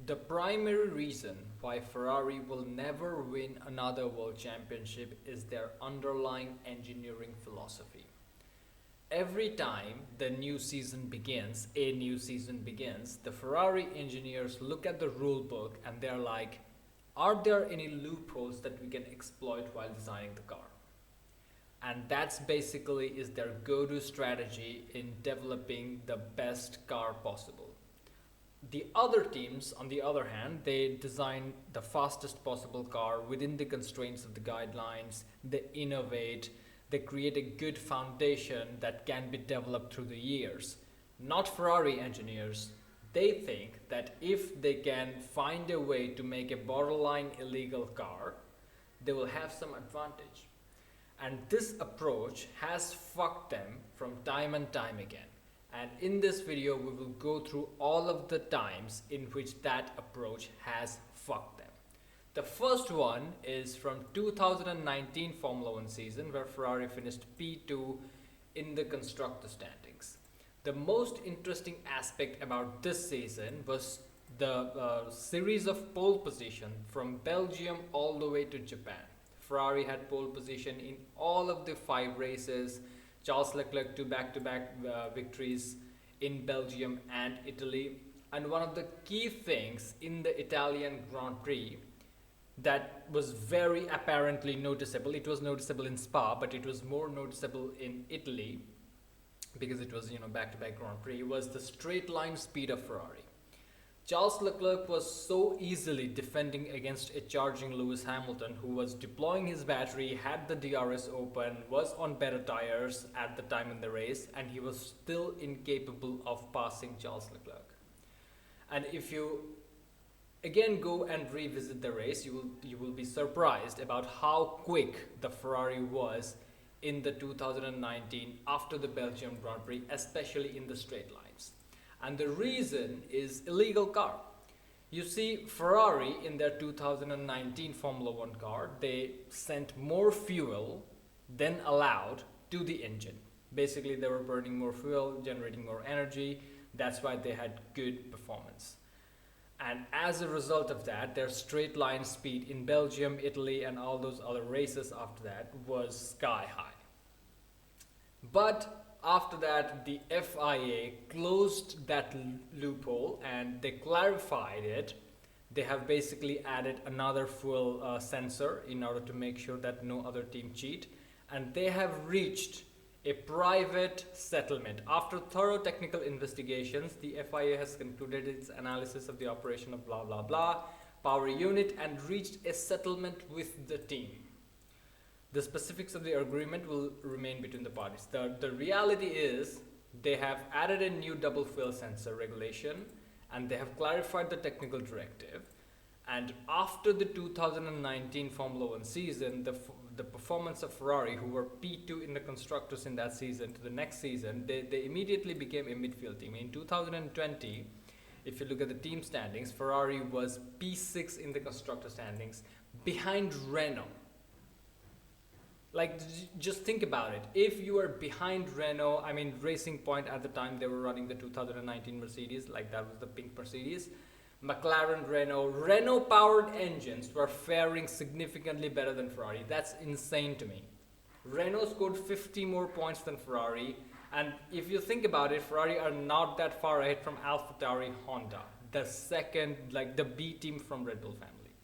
The primary reason why Ferrari will never win another world championship is their underlying engineering philosophy. Every time a new season begins, the Ferrari engineers look at the rule book and they're like, are there any loopholes that we can exploit while designing the car? And that's basically is their go-to strategy in developing the best car possible. The other teams, on the other hand, they design the fastest possible car within the constraints of the guidelines, they innovate, they create a good foundation that can be developed through the years. Not Ferrari engineers. They think that if they can find a way to make a borderline illegal car, they will have some advantage. And this approach has fucked them from time and time again. And in this video, we will go through all of the times in which that approach has fucked them. The first one is from 2019 Formula One season, where Ferrari finished P2 in the constructor standings. The most interesting aspect about this season was the series of pole position from Belgium all the way to Japan. Ferrari had pole position in all of the 5 races. Charles Leclerc two back-to-back victories in Belgium and Italy. And one of the key things in the Italian Grand Prix that was very apparently noticeable, it was noticeable in Spa, but it was more noticeable in Italy because it was, back-to-back Grand Prix, was the straight line speed of Ferrari. Charles Leclerc was so easily defending against a charging Lewis Hamilton, who was deploying his battery, had the DRS open, was on better tires at the time in the race, and he was still incapable of passing Charles Leclerc. And if you again go and revisit the race, you will be surprised about how quick the Ferrari was in the 2019 after the Belgium Grand Prix, especially in the straight lines. And the reason is illegal car. You see, Ferrari in their 2019 Formula One car, they sent more fuel than allowed to the engine. Basically, they were burning more fuel, generating more energy. That's why they had good performance. And as a result of that, their straight line speed in Belgium, Italy, and all those other races after that was sky high. But after that, the FIA closed that loophole and they clarified it. They have basically added another fuel sensor in order to make sure that no other team cheat. And they have reached a private settlement. After thorough technical investigations, the FIA has concluded its analysis of the operation of blah blah blah power unit and reached a settlement with the team. The specifics of the agreement will remain between the parties. The reality is they have added a new double fuel sensor regulation and they have clarified the technical directive. And after the 2019 Formula One season, the performance of Ferrari, who were P2 in the constructors in that season, to the next season, they immediately became a midfield team. In 2020, if you look at the team standings, Ferrari was P6 in the constructor standings behind Renault. Like, just think about it. If you are behind Renault, Racing Point at the time, they were running the 2019 Mercedes, like that was the pink Mercedes. McLaren, Renault powered engines were faring significantly better than Ferrari. That's insane to me. Renault scored 50 more points than Ferrari. And if you think about it, Ferrari are not that far ahead from AlphaTauri Honda, the second, like the B team from Red Bull family.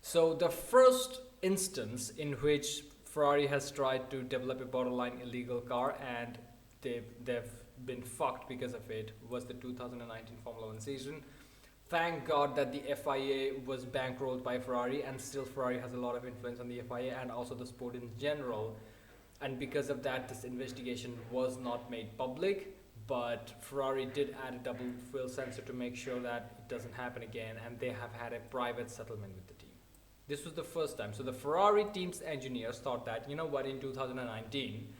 So the first instance in which Ferrari has tried to develop a borderline illegal car and they've been fucked because of it was the 2019 Formula One season. Thank God that the FIA was bankrolled by Ferrari, and still Ferrari has a lot of influence on the FIA and also the sport in general. And because of that, this investigation was not made public, but Ferrari did add a double fuel sensor to make sure that it doesn't happen again, and they have had a private settlement with the team. This was the first time. So the Ferrari team's engineers thought that, you know what, in 2019,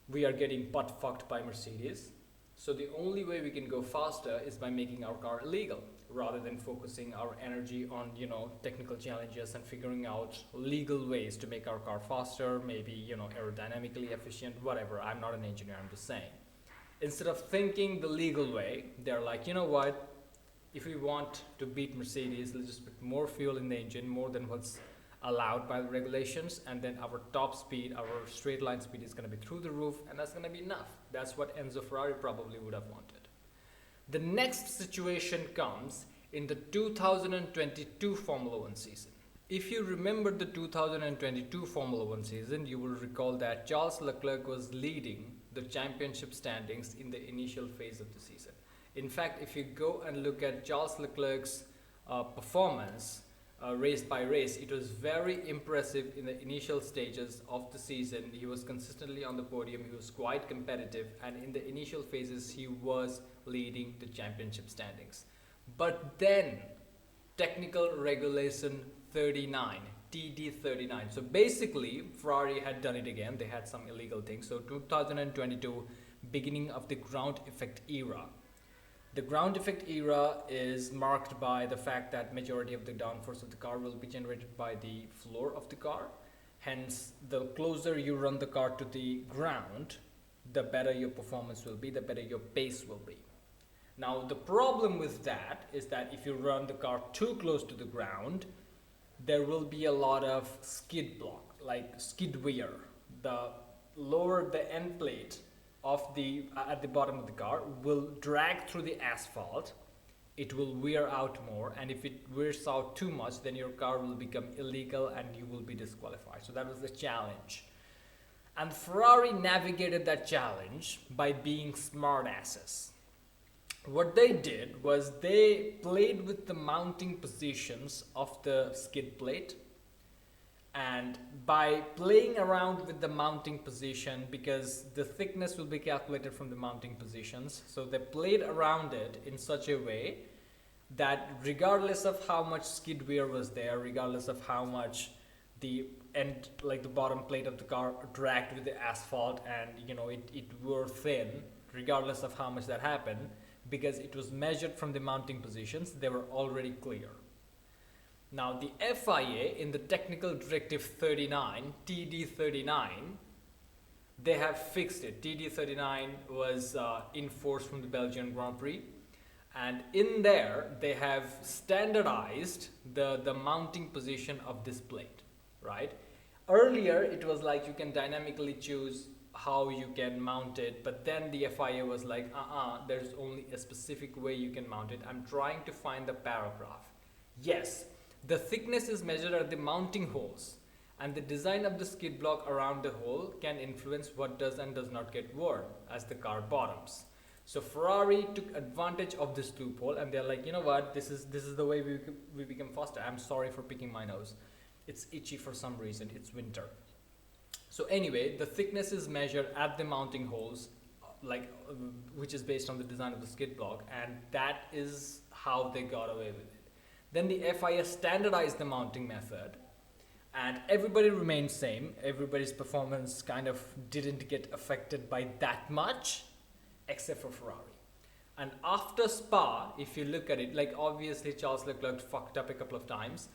we are getting butt fucked by Mercedes. So the only way we can go faster is by making our car illegal, rather than focusing our energy on, technical challenges and figuring out legal ways to make our car faster, maybe, aerodynamically efficient, whatever. I'm not an engineer, I'm just saying. Instead of thinking the legal way, they're like, you know what, if we want to beat Mercedes, let's just put more fuel in the engine, more than what's allowed by the regulations, and then our top speed, our straight line speed is going to be through the roof, and that's going to be enough. That's what Enzo Ferrari probably would have wanted. The next situation comes in the 2022 Formula One season. If you remember the 2022 Formula One season, you will recall that Charles Leclerc was leading the championship standings in the initial phase of the season. In fact, if you go and look at Charles Leclerc's performance, race by race, it was very impressive in the initial stages of the season. He was consistently on the podium, he was quite competitive, and in the initial phases he was leading the championship standings. But then technical regulation 39, TD39, so basically Ferrari had done it again. They had some illegal things. So 2022, beginning of the ground effect era. The ground effect era is marked by the fact that majority of the downforce of the car will be generated by the floor of the car. Hence, the closer you run the car to the ground, the better your performance will be, the better your pace will be. Now, the problem with that is that if you run the car too close to the ground, there will be a lot of skid block, like skid wear. The lower the end plate of the at the bottom of the car will drag through the asphalt. It will wear out more, and if it wears out too much, then your car will become illegal and you will be disqualified. So that was the challenge, and Ferrari navigated that challenge by being smart asses. What they did was they played with the mounting positions of the skid plate, and by playing around with the mounting position, because the thickness will be calculated from the mounting positions, so they played around it in such a way that regardless of how much skid wear was there, regardless of how much the end, like the bottom plate of the car dragged with the asphalt, and it wore thin, regardless of how much that happened, because it was measured from the mounting positions, they were already clear. Now the FIA in the Technical Directive 39, TD39, they have fixed it. TD39 was in force from the Belgian Grand Prix, and in there they have standardized the mounting position of this plate, right? Earlier it was like you can dynamically choose how you can mount it, but then the FIA was like, there's only a specific way you can mount it. I'm trying to find the paragraph. Yes, the thickness is measured at the mounting holes, and the design of the skid block around the hole can influence what does and does not get worn as the car bottoms. So Ferrari took advantage of this loophole, and they're like, you know what, this is the way we become faster. I'm sorry for picking my nose. It's itchy for some reason. It's winter. So anyway, the thickness is measured at the mounting holes, which is based on the design of the skid block, and that is how they got away with it. Then the FIA standardized the mounting method, and everybody remained same. Everybody's performance kind of didn't get affected by that much, except for Ferrari. And after Spa, if you look at it, like obviously Charles Leclerc fucked up a couple of times,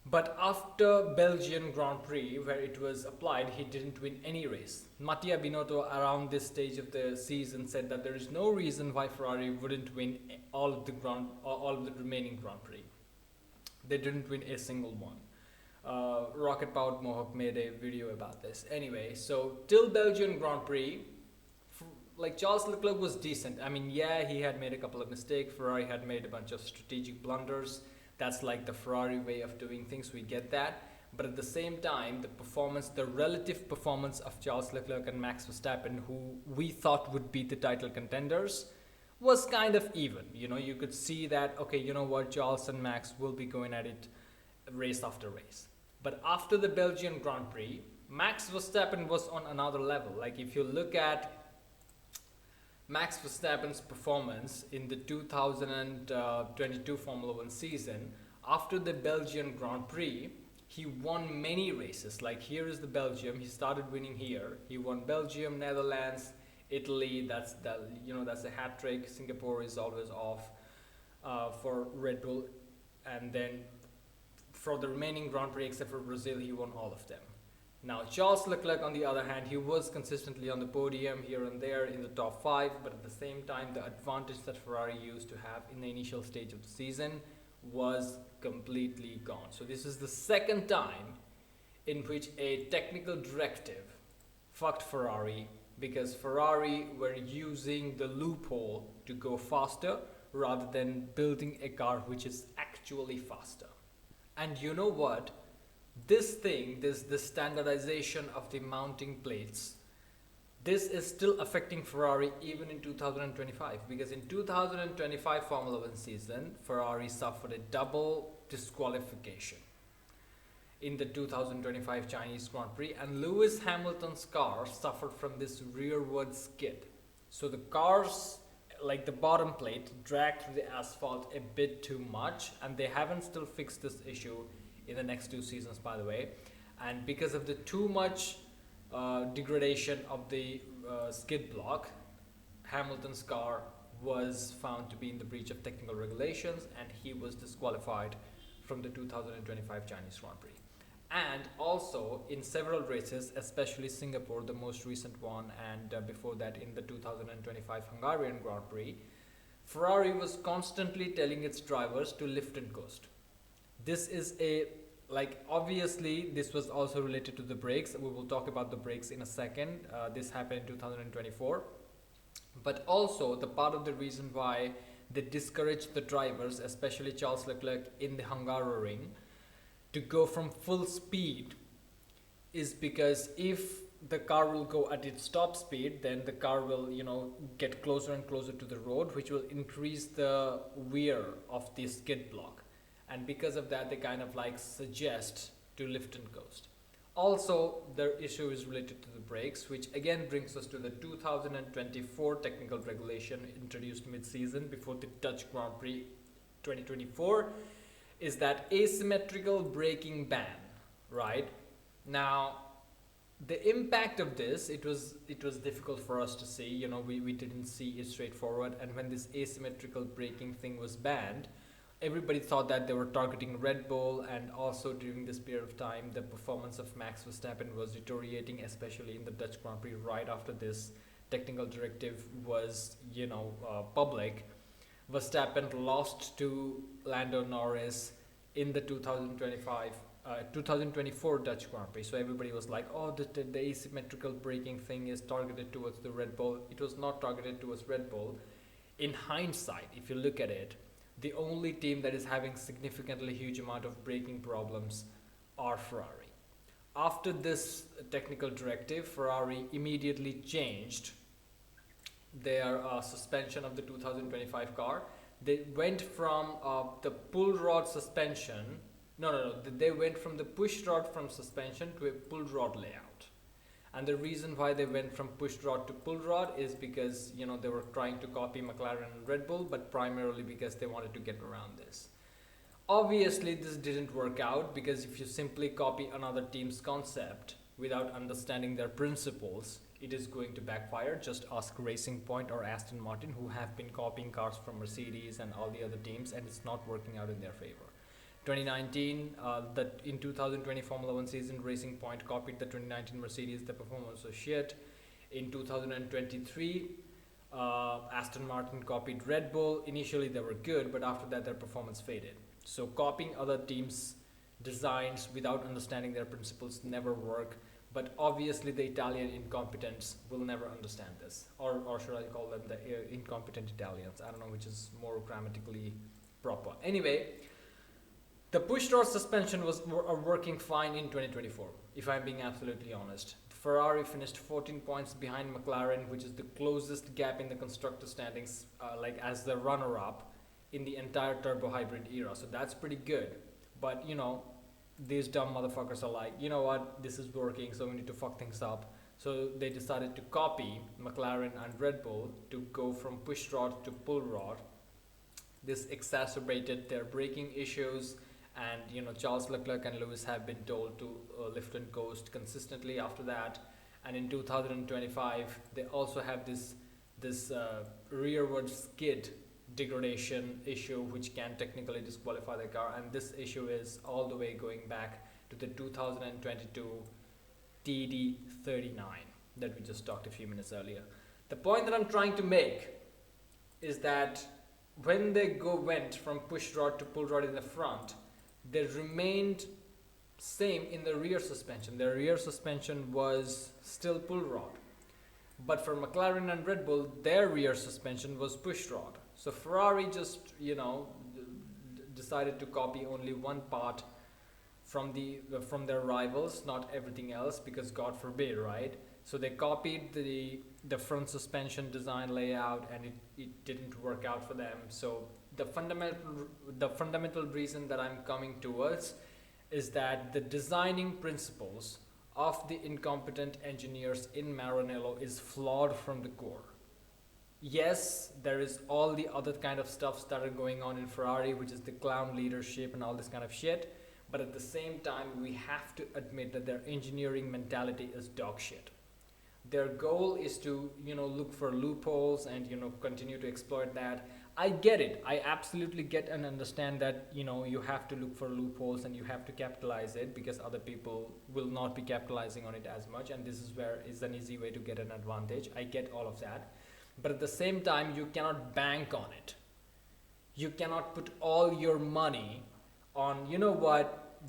but after Belgian Grand Prix, where it was applied, he didn't win any race. Mattia Binotto around this stage of the season said that there is no reason why Ferrari wouldn't win all of the remaining Grand Prix. They didn't win a single one. Rocket Powered Mohawk made a video about this. Anyway, so till Belgian Grand Prix, Charles Leclerc was decent. I mean, yeah, he had made a couple of mistakes. Ferrari had made a bunch of strategic blunders. That's like the Ferrari way of doing things, we get that. But at the same time, the relative performance of Charles Leclerc and Max Verstappen, who we thought would be the title contenders, was kind of even. You could see that, okay, you know what, Charles and Max will be going at it race after race. But after the Belgian Grand Prix, Max Verstappen was on another level. Like if you look at Max Verstappen's performance in the 2022 Formula One season, after the Belgian Grand Prix, he won many races. Like here is the Belgium, he started winning here. He won Belgium, Netherlands, Italy, that's a hat trick. Singapore is always off for Red Bull. And then for the remaining Grand Prix, except for Brazil, he won all of them. Now, Charles Leclerc, on the other hand, he was consistently on the podium here and there in the top five, but at the same time, the advantage that Ferrari used to have in the initial stage of the season was completely gone. So, this is the second time in which a technical directive fucked Ferrari because Ferrari were using the loophole to go faster rather than building a car which is actually faster. And you know what? This standardization of the mounting plates, this is still affecting Ferrari even in 2025 because in 2025 Formula 1 season, Ferrari suffered a double disqualification in the 2025 Chinese Grand Prix, and Lewis Hamilton's car suffered from this rearward skid. So the cars, like the bottom plate, dragged through the asphalt a bit too much, and they haven't still fixed this issue in the next two seasons, by the way. And because of the too much degradation of the skid block, Hamilton's car was found to be in the breach of technical regulations, and he was disqualified from the 2025 Chinese Grand Prix. And also in several races, especially Singapore, the most recent one, and before that in the 2025 Hungarian Grand Prix, Ferrari was constantly telling its drivers to lift and coast. This is obviously this was also related to the brakes. We will talk about the brakes in a second. This happened in 2024. But also the part of the reason why they discouraged the drivers, especially Charles Leclerc in the Hungaroring, to go from full speed is because if the car will go at its top speed, then the car will, get closer and closer to the road, which will increase the wear of the skid block. And because of that, they kind of suggest to lift and coast. Also, their issue is related to the brakes, which again brings us to the 2024 technical regulation introduced mid-season before the Dutch Grand Prix 2024, is that asymmetrical braking ban, right? Now, the impact of this, it was difficult for us to see, we didn't see it straightforward. And when this asymmetrical braking thing was banned, everybody thought that they were targeting Red Bull, and also during this period of time, the performance of Max Verstappen was deteriorating, especially in the Dutch Grand Prix right after this technical directive was, public. Verstappen lost to Lando Norris in the 2024 Dutch Grand Prix. So everybody was like, oh, the asymmetrical braking thing is targeted towards the Red Bull. It was not targeted towards Red Bull. In hindsight, if you look at it, the only team that is having significantly huge amount of braking problems are Ferrari. After this technical directive, Ferrari immediately changed their suspension of the 2025 car. They went from the pull rod suspension. They went from the push rod from suspension to a pull rod layout. And the reason why they went from push rod to pull rod is because, they were trying to copy McLaren and Red Bull, but primarily because they wanted to get around this. Obviously, this didn't work out because if you simply copy another team's concept without understanding their principles, it is going to backfire. Just ask Racing Point or Aston Martin, who have been copying cars from Mercedes and all the other teams, and it's not working out in their favor. 2019, in 2020 Formula 1 season, Racing Point copied the 2019 Mercedes. The performance was shit. In 2023, Aston Martin copied Red Bull. Initially, they were good, but after that, their performance faded. So copying other teams' designs without understanding their principles never work. But obviously, the Italian incompetents will never understand this. Or should I call them the incompetent Italians? I don't know which is more grammatically proper. Anyway, the push rod suspension are working fine in 2024, if I'm being absolutely honest. Ferrari finished 14 points behind McLaren, which is the closest gap in the constructor standings, as the runner-up in the entire turbo hybrid era. So that's pretty good. But, these dumb motherfuckers are like, you know what, this is working, so we need to fuck things up. So they decided to copy McLaren and Red Bull to go from push rod to pull rod. This exacerbated their braking issues. And Charles Leclerc and Lewis have been told to lift and coast consistently after that. And in 2025, they also have this rearward skid degradation issue, which can technically disqualify the car. And this issue is all the way going back to the 2022 DD39 that we just talked a few minutes earlier. The point that I'm trying to make is that when they went from push rod to pull rod in the front, they remained same in the rear suspension. Their rear suspension was still pull rod. But for McLaren and Red Bull, their rear suspension was push rod. So Ferrari just, decided to copy only one part from their rivals, not everything else, because God forbid, right? So they copied the front suspension design layout, and it didn't work out for them. So the fundamental reason that I'm coming towards is that the designing principles of the incompetent engineers in Maranello is flawed from the core. Yes, there is all the other kind of stuff that are going on in Ferrari, which is the clown leadership and all this kind of shit. But at the same time, we have to admit that their engineering mentality is dog shit. Their goal is to, look for loopholes and, continue to exploit that. I get it. I absolutely get and understand that, you have to look for loopholes and you have to capitalize it, because other people will not be capitalizing on it as much. And this is where is an easy way to get an advantage. I get all of that. But at the same time, you cannot bank on it. You cannot put all your money on,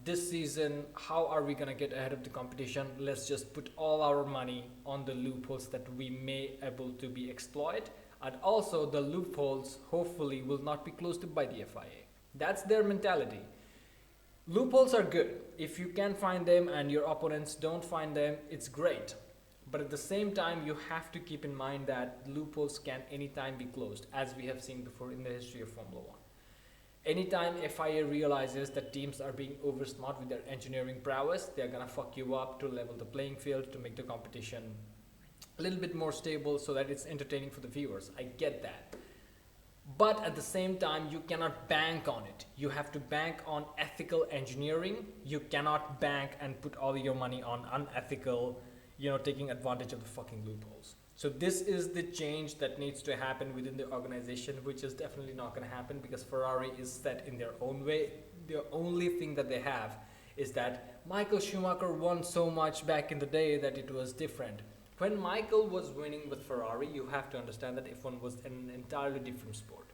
this season, how are we going to get ahead of the competition? Let's just put all our money on the loopholes that we may able to be exploit. And also the loopholes hopefully will not be closed up by the FIA. That's their mentality. Loopholes are good. If you can find them and your opponents don't find them, it's great. But at the same time, you have to keep in mind that loopholes can anytime be closed, as we have seen before in the history of Formula 1. Anytime FIA realizes that teams are being over smart with their engineering prowess, they're gonna fuck you up to level the playing field, to make the competition a little bit more stable so that it's entertaining for the viewers. I get that. But at the same time, you cannot bank on it. You have to bank on ethical engineering. You cannot bank and put all your money on unethical, taking advantage of the fucking loopholes. So this is the change that needs to happen within the organization, which is definitely not going to happen because Ferrari is set in their own way. The only thing that they have is that Michael Schumacher won so much back in the day that it was different. When Michael was winning with Ferrari, you have to understand that F1 was an entirely different sport.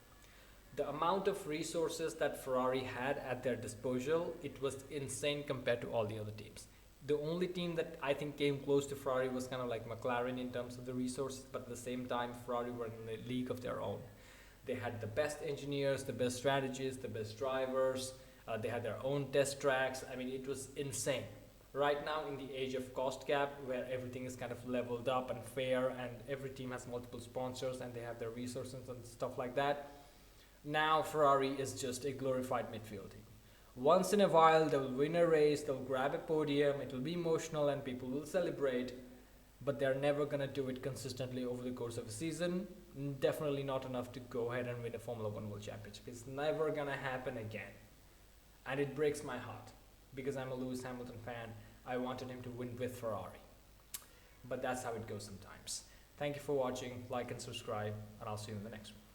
The amount of resources that Ferrari had at their disposal, it was insane compared to all the other teams. The only team that I think came close to Ferrari was kind of like McLaren in terms of the resources, but at the same time, Ferrari were in a league of their own. They had the best engineers, the best strategists, the best drivers. They had their own test tracks. I mean, it was insane. Right now, in the age of cost cap, where everything is kind of leveled up and fair, and every team has multiple sponsors and they have their resources and stuff like that, now Ferrari is just a glorified midfield team. Once in a while, they'll win a race, they'll grab a podium, it will be emotional and people will celebrate, but they're never going to do it consistently over the course of a season. Definitely not enough to go ahead and win a Formula 1 World Championship. It's never going to happen again. And it breaks my heart because I'm a Lewis Hamilton fan. I wanted him to win with Ferrari. But that's how it goes sometimes. Thank you for watching, like and subscribe, and I'll see you in the next one.